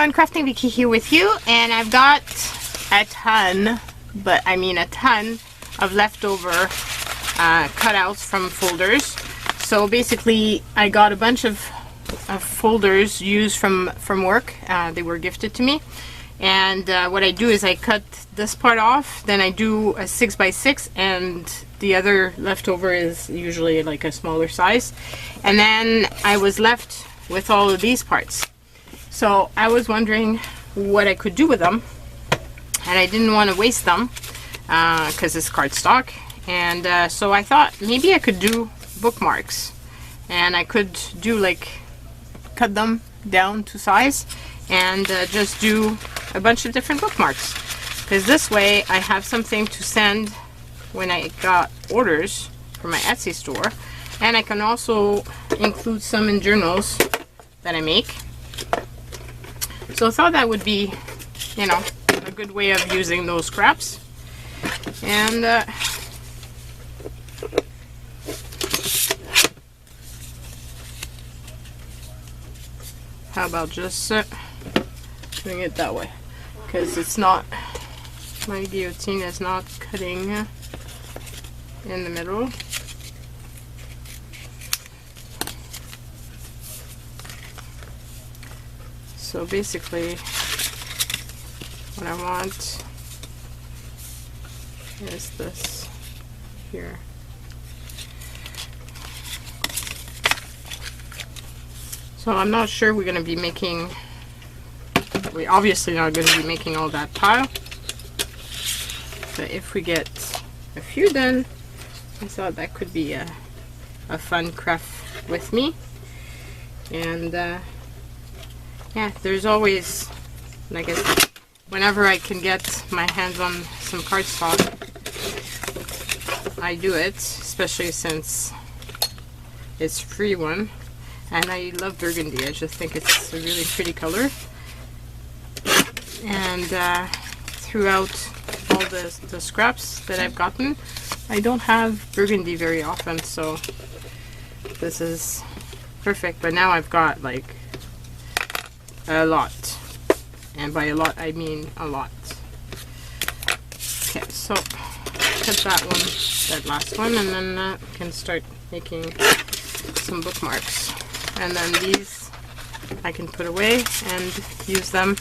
everyone, Crafting Vicky here with you, and I've got a ton, but I mean a ton of leftover cutouts from folders. So basically I got a bunch of folders used from work. They were gifted to me, and what I do is I cut this part off, then I do a 6x6, and the other leftover is usually like a smaller size, and then I was left with all of these parts. So I was wondering what I could do with them, and I didn't want to waste them because it's cardstock, and so I thought maybe I could do bookmarks, and I could do like cut them down to size and just do a bunch of different bookmarks, because this way I have something to send when I got orders for my Etsy store, and I can also include some in journals that I make. So I thought that would be, you know, a good way of using those scraps. And how about just doing it that way, because it's not, my guillotine is not cutting in the middle. So basically what I want is this here. So I'm not sure we're going to be making, we're obviously not going to be making all that pile, but if we get a few done, I thought that could be a fun craft with me. And yeah, there's always, I guess, whenever I can get my hands on some cardstock, I do it, especially since it's free one. And I love burgundy. I just think it's a really pretty color. And throughout all the scraps that I've gotten, I don't have burgundy very often, so this is perfect. But now I've got like a lot, and by a lot I mean a lot. Okay, so cut that one, that last one, and then we can start making some bookmarks. And then these I can put away and use them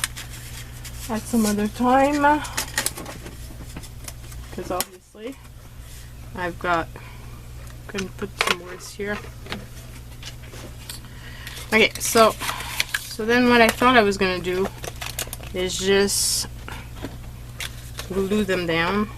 at some other time, because obviously I've got, can put some words here. Okay, so then what I thought I was going to do is just glue them down.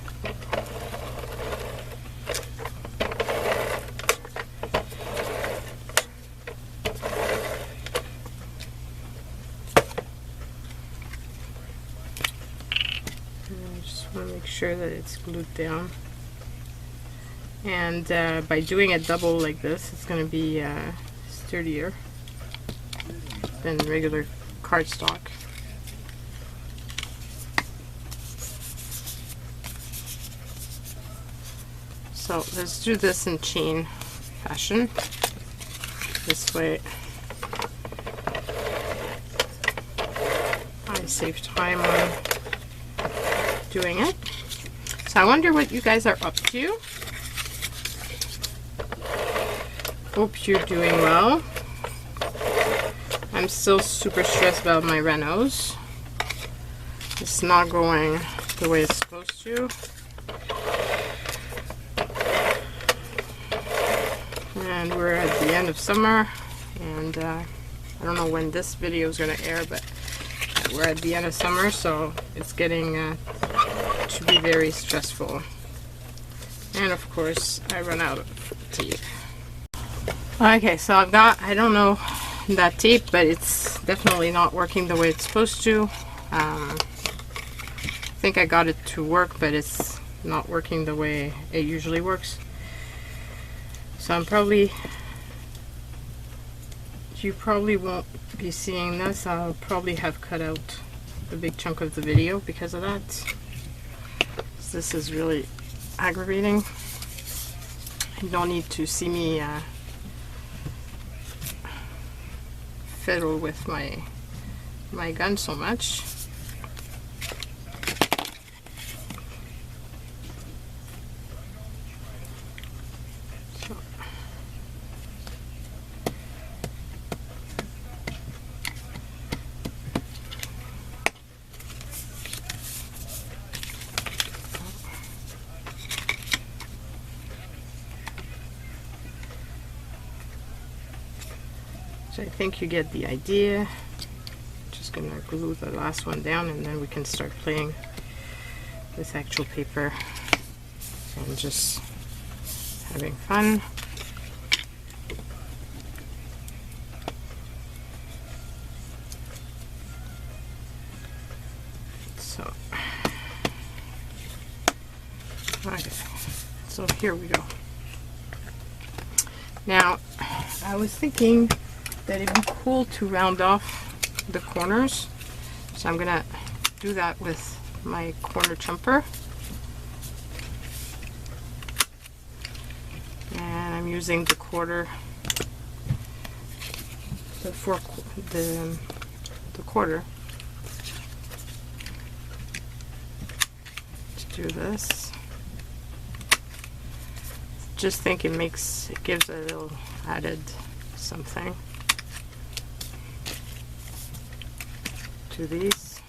I just want to make sure that it's glued down. And by doing a double like this, it's going to be sturdier than regular cardstock. So let's do this in chain fashion. This way I save time on doing it. So I wonder what you guys are up to. Hope you're doing well. I'm still super stressed about my renos. It's not going the way it's supposed to. And we're at the end of summer, and I don't know when this video is going to air, but we're at the end of summer, so it's getting to be very stressful. And of course, I run out of tape. Okay, so I've got, I don't know that tape, but it's definitely not working the way it's supposed to. I think I got it to work, but it's not working the way it usually works. So I'm probably, you probably won't be seeing this. I'll probably have cut out a big chunk of the video because of that. This is really aggravating. You don't need to see me fiddle with my my gun so much. So I think you get the idea. Just gonna glue the last one down and then we can start playing with actual paper and just having fun. So, okay, so here we go. Now, I was thinking that it'd be cool to round off the corners, so I'm gonna do that with my corner jumper, and I'm using the quarter, the quarter to do this. Just think it gives a little added something to these.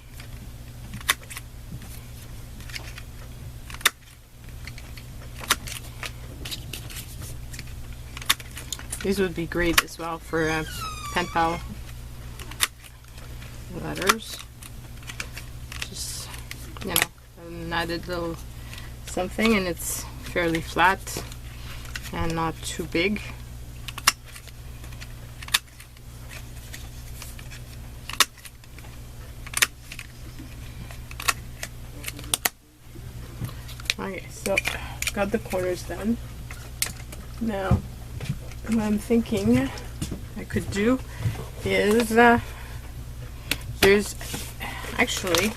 These would be great as well for pen pal letters. Just, you know, an added little something, and it's fairly flat and not too big. Okay, so got the corners done. Now, what I'm thinking I could do is there's actually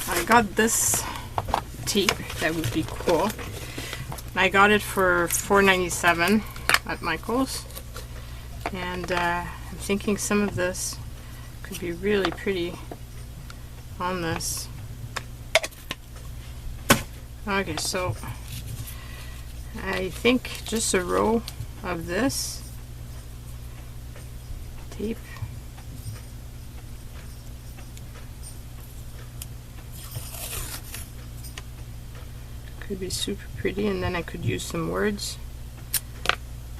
I got this tape that would be cool. I got it for $4.97 at Michael's, and I'm thinking some of this could be really pretty on this. Okay, so I think just a row of this tape could be super pretty, and then I could use some words.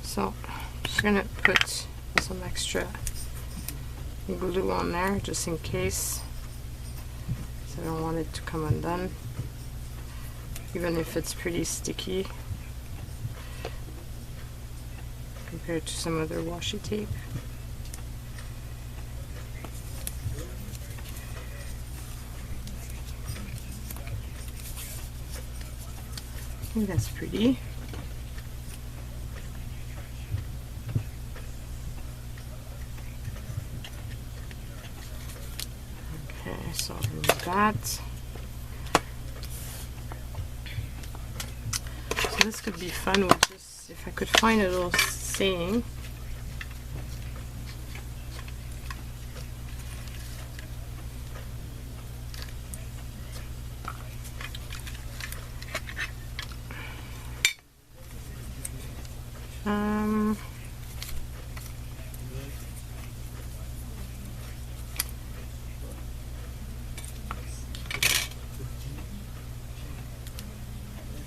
So I'm just gonna put some extra glue on there just in case, so I don't want it to come undone, even if it's pretty sticky compared to some other washi tape. I think that's pretty. Okay, so remove that. So this could be fun with just, if I could find a little saying.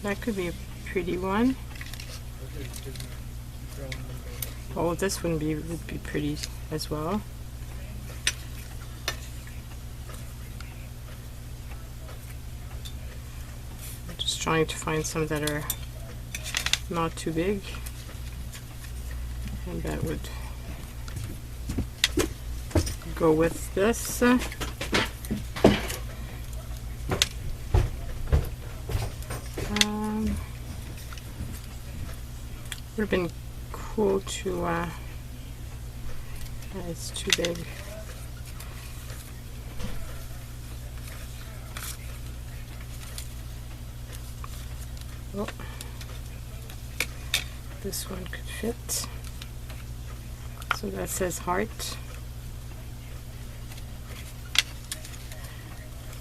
That could be a pretty one. Oh, this one would be pretty as well. I'm just trying to find some that are not too big, and that would go with this. Would have been cool to, it's too big. Oh, this one could fit. So that says heart.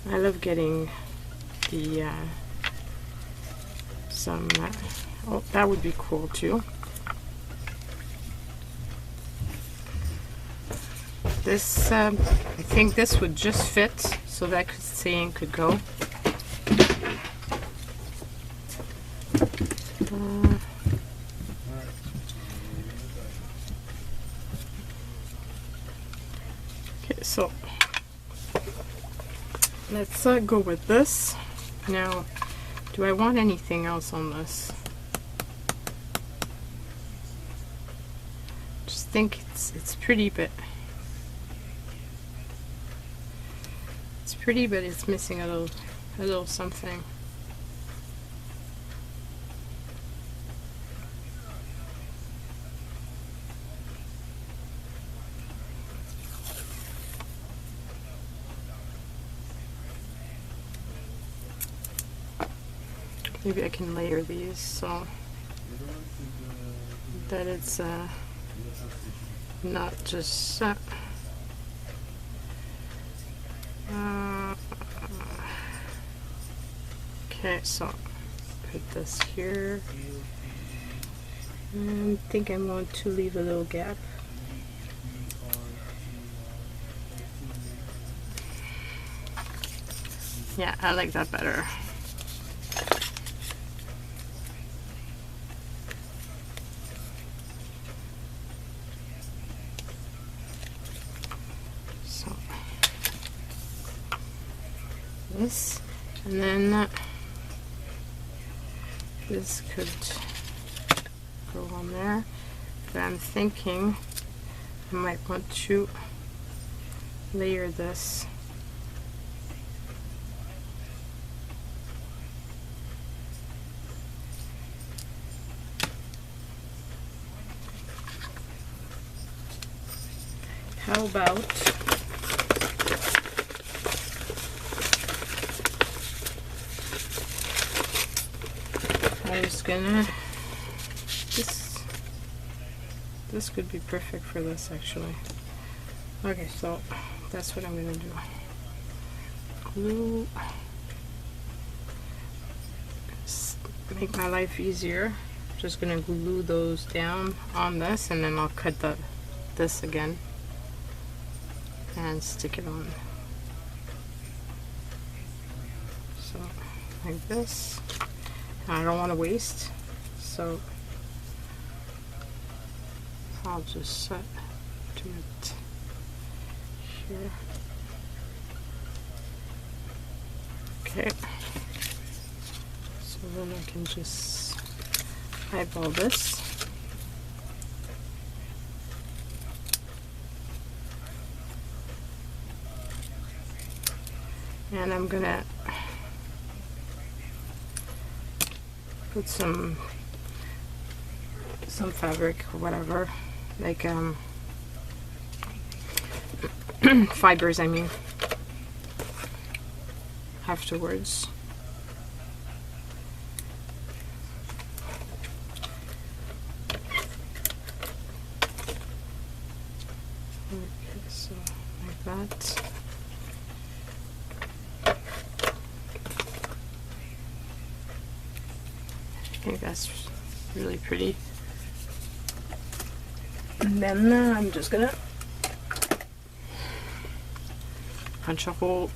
I love getting the some oh, that would be cool too. This I think this would just fit, so that saying could go. Okay, so let's go with this. Now, do I want anything else on this? Just think it's pretty, but it's missing a little something. Maybe I can layer these so that it's not just okay, so put this here, and I think I want to leave a little gap. Yeah, I like that better. So this, and then this could go on there, but I'm thinking I might want to layer this. How about I was gonna this could be perfect for this actually. Okay, so that's what I'm gonna do. Glue, make my life easier. Just gonna glue those down on this, and then I'll cut this again and stick it on. So like this. I don't want to waste, so I'll just do it here. Okay, so then I can just eyeball this. And I'm gonna put some fabric or whatever, like fibers, I mean, afterwards. Okay, so like that. I think that's really pretty. And then I'm just gonna punch a hole.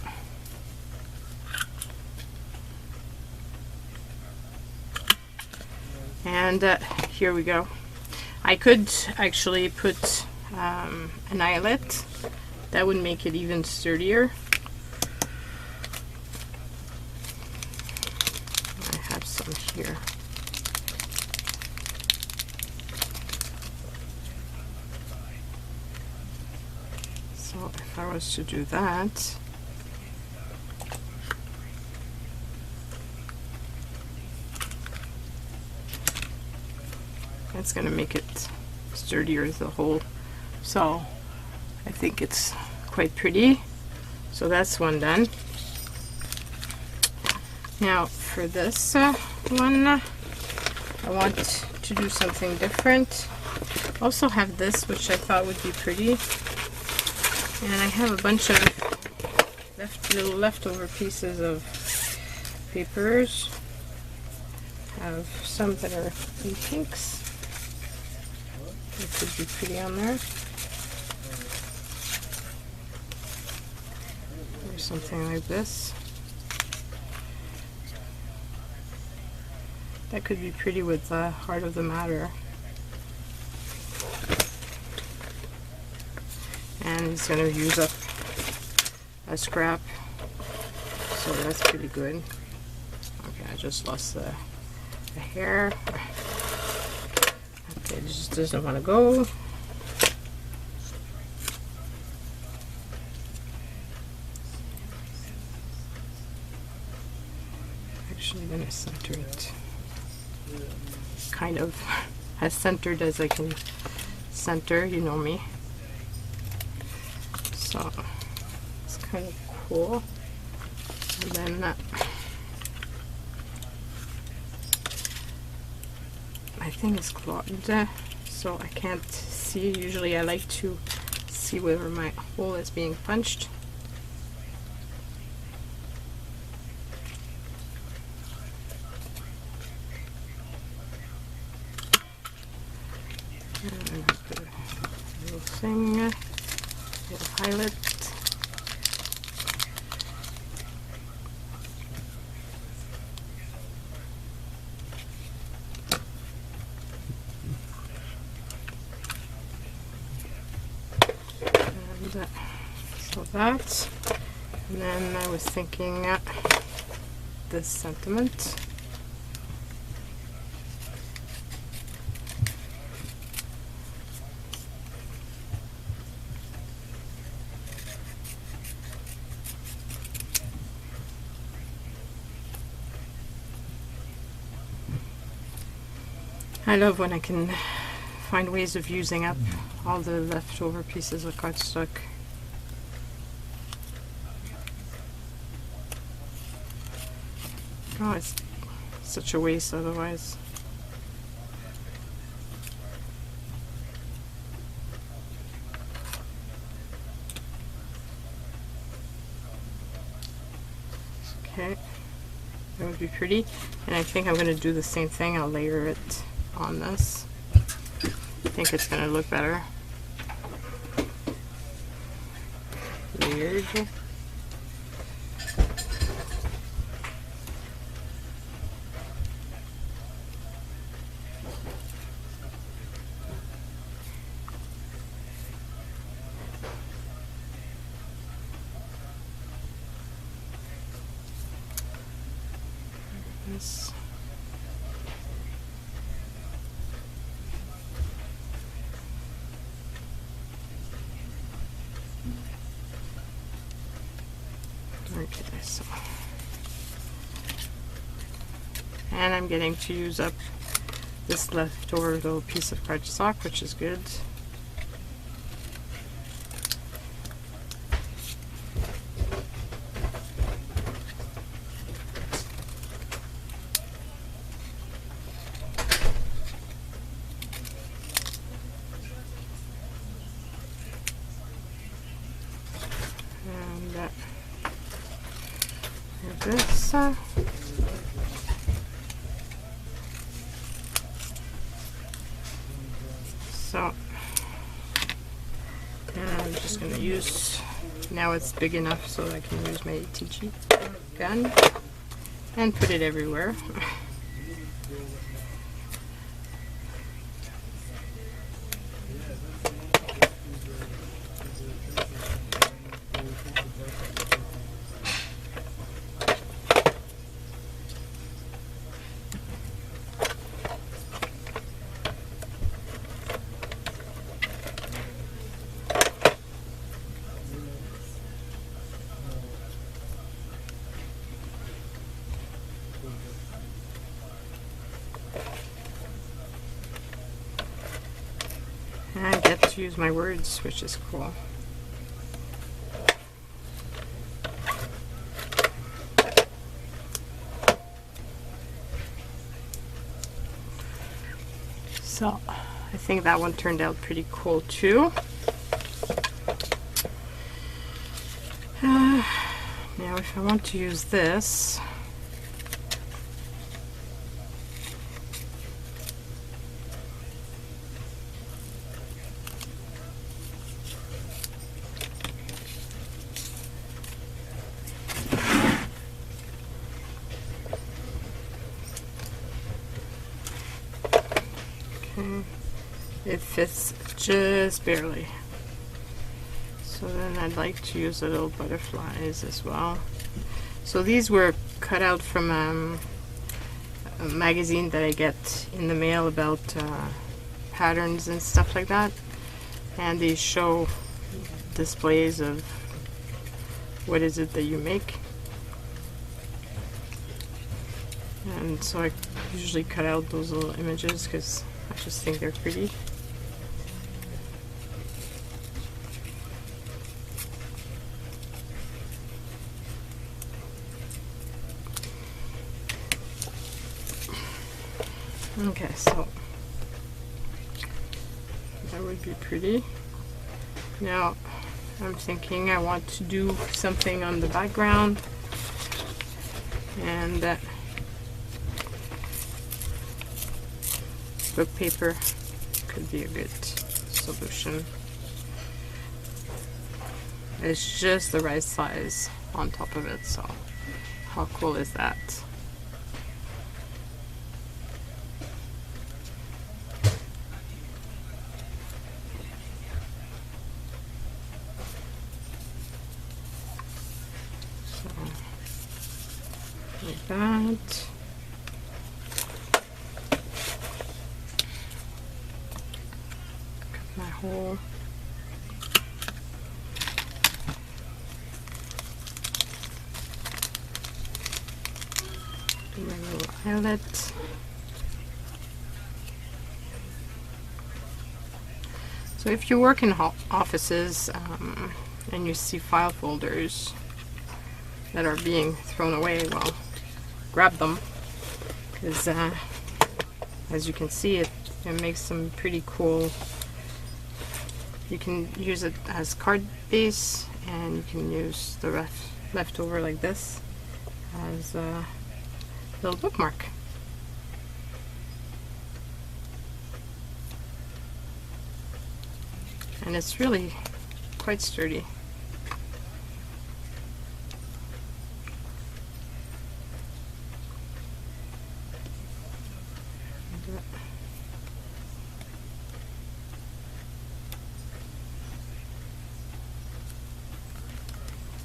And here we go. I could actually put an eyelet. That would make it even sturdier. I have some here. So if I was to do that, that's going to make it sturdier as a whole. So I think it's quite pretty. So that's one done. Now for this one, I want to do something different. Also have this, which I thought would be pretty. And I have a bunch of little leftover pieces of papers. I have some that are in pinks. It could be pretty on there. Or something like this. That could be pretty with the heart of the matter. And it's going to use up a scrap, so that's pretty good. Okay, I just lost the hair. Okay, it just doesn't want to go. Actually, I'm going to center it. Kind of as centered as I can center, you know me. So it's kind of cool. And then my thing is clogged, so I can't see. Usually I like to see where my hole is being punched. And the little thing, little highlight. So that, and then I was thinking this sentiment. I love when I can find ways of using up all the leftover pieces of cardstock. Oh, it's such a waste otherwise. Okay, that would be pretty. And I think I'm going to do the same thing. I'll layer it on this. I think it's going to look better. Layered. This. Okay, so, and I'm getting to use up this leftover little piece of cardstock, which is good. And this. So, and I'm just going to use, now it's big enough so I can use my ATG gun and put it everywhere. And I get to use my words, which is cool. So I think that one turned out pretty cool too. Now if I want to use this, it fits just barely. So then I'd like to use the little butterflies as well. So these were cut out from a magazine that I get in the mail about patterns and stuff like that. And they show displays of what is it that you make. And so I usually cut out those little images because I just think they're pretty. Okay, so that would be pretty. Now I'm thinking I want to do something on the background, and book paper could be a good solution. It's just the right size on top of it, so how cool is that? Like that. Cut my hole. Do my little eyelet. So if you work in offices and you see file folders that are being thrown away, well, grab them, because as you can see, it makes some pretty cool. You can use it as card base, and you can use the leftover like this as a little bookmark. And it's really quite sturdy.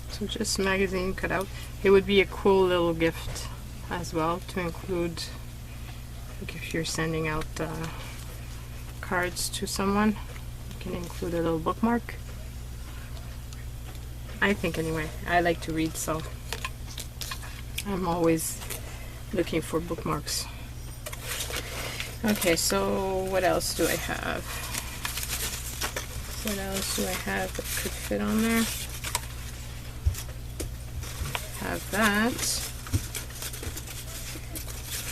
So just magazine cut out. It would be a cool little gift as well to include, like if you're sending out cards to someone, you can include a little bookmark. I think anyway. I like to read, so I'm always looking for bookmarks. Okay, so what else do I have? What else do I have that could fit on there? Have that.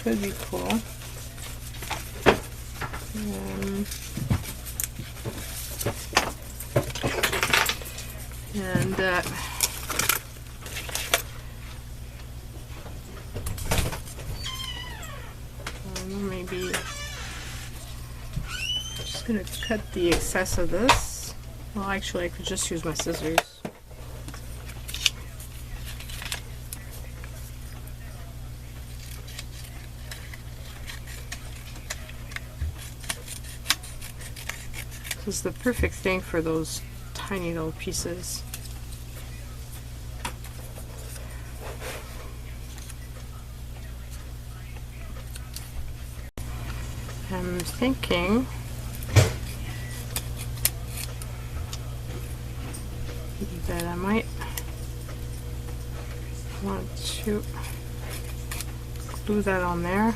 Could be cool. And maybe I'm just gonna cut the excess of this. Well, actually, I could just use my scissors. This is the perfect thing for those tiny little pieces. I'm thinking that I might want to glue that on there.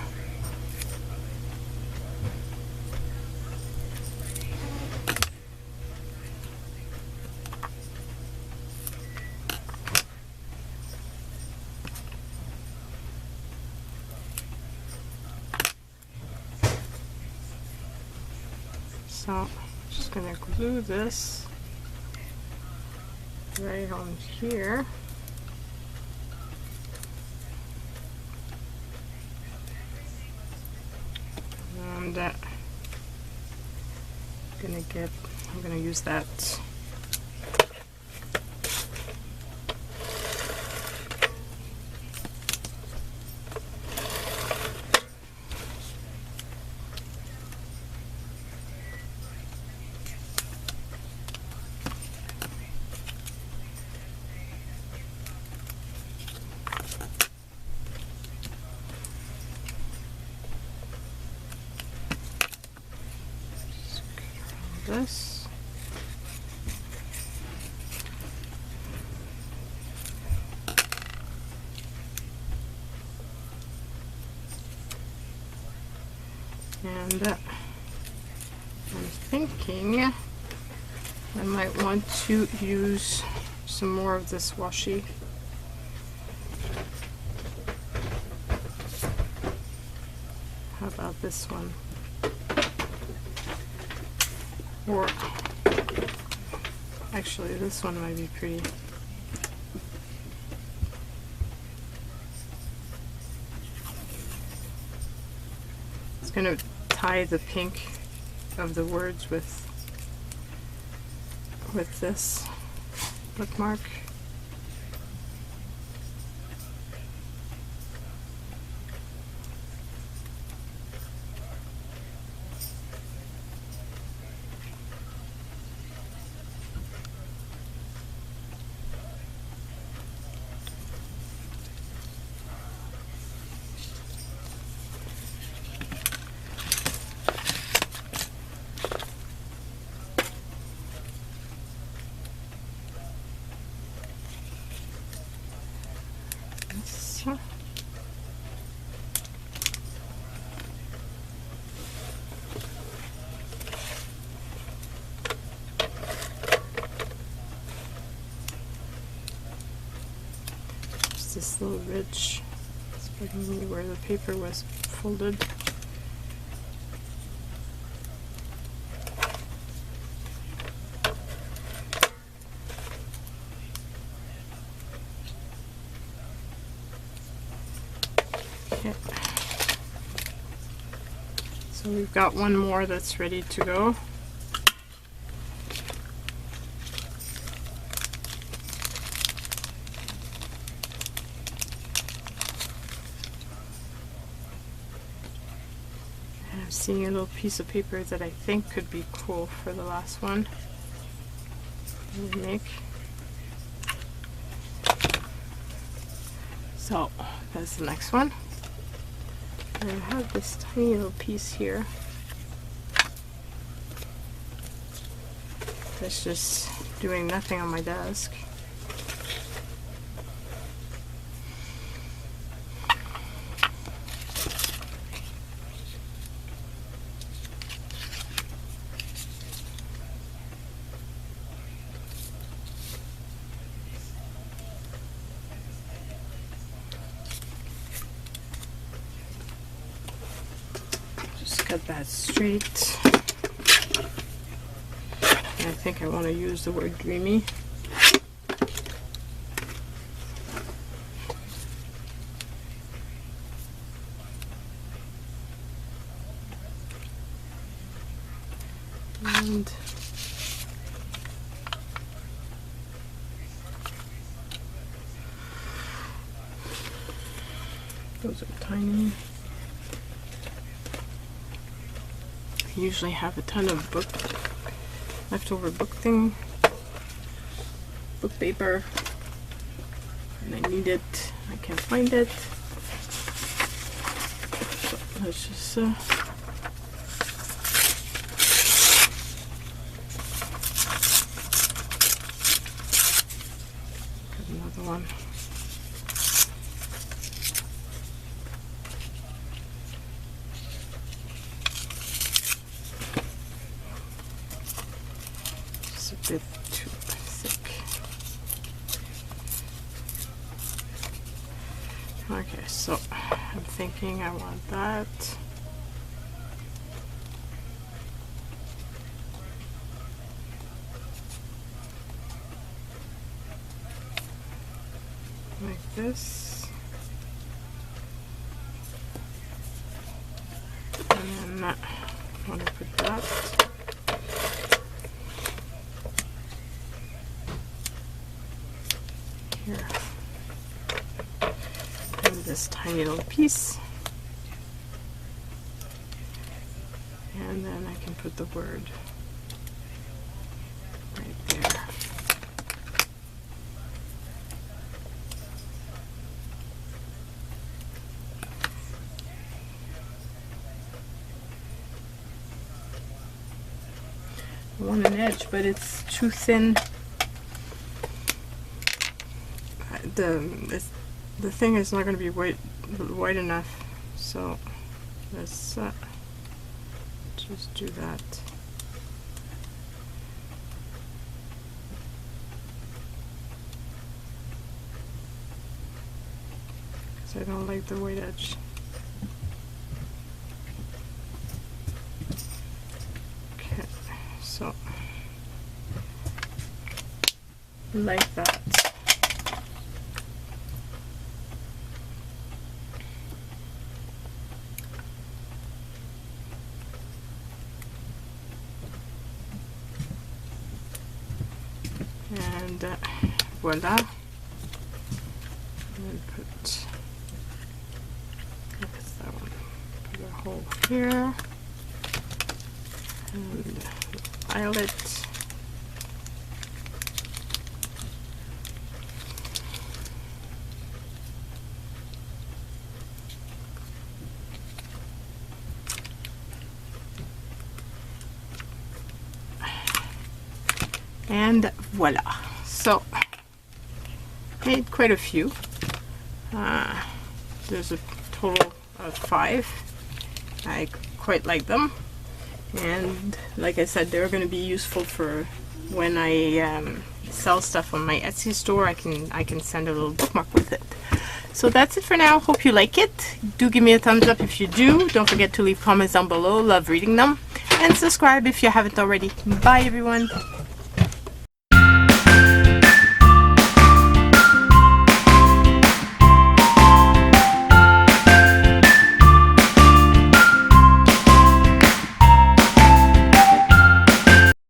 So I'm just gonna glue this right on here. And I'm gonna use that this. And I'm thinking I might want to use some more of this washi. How about this one? Or actually, this one might be pretty. It's gonna tie the pink of the words with this bookmark. This little ridge, it's probably where the paper was folded. Okay. So we've got one more that's ready to go. Seeing a little piece of paper that I think could be cool for the last one. Make. So that's the next one. And I have this tiny little piece here that's just doing nothing on my desk. Cut that straight. And I think I want to use the word dreamy. And those are tiny. I usually have a ton of leftover book paper, and I need it. I can't find it. So let's just get another one. A bit too thick. Okay, so I'm thinking I want that. this. And then I want to put that. Here. And this tiny little piece. And then I can put the word right there. I want an edge, but it's too thin. The thing is not going to be white enough, so let's just do that. Because I don't like the white edge. Okay, so like that. And voila. And put, what's that one? Put a hole here. And eyelet. And voila. So made quite a few. There's a total of 5. I quite like them, and like I said, they're going to be useful for when I sell stuff on my Etsy store. I can send a little bookmark with it. So that's it for now. Hope you like it. Do give me a thumbs up if you do. Don't forget to leave comments down below. Love reading them. And subscribe if you haven't already. Bye everyone.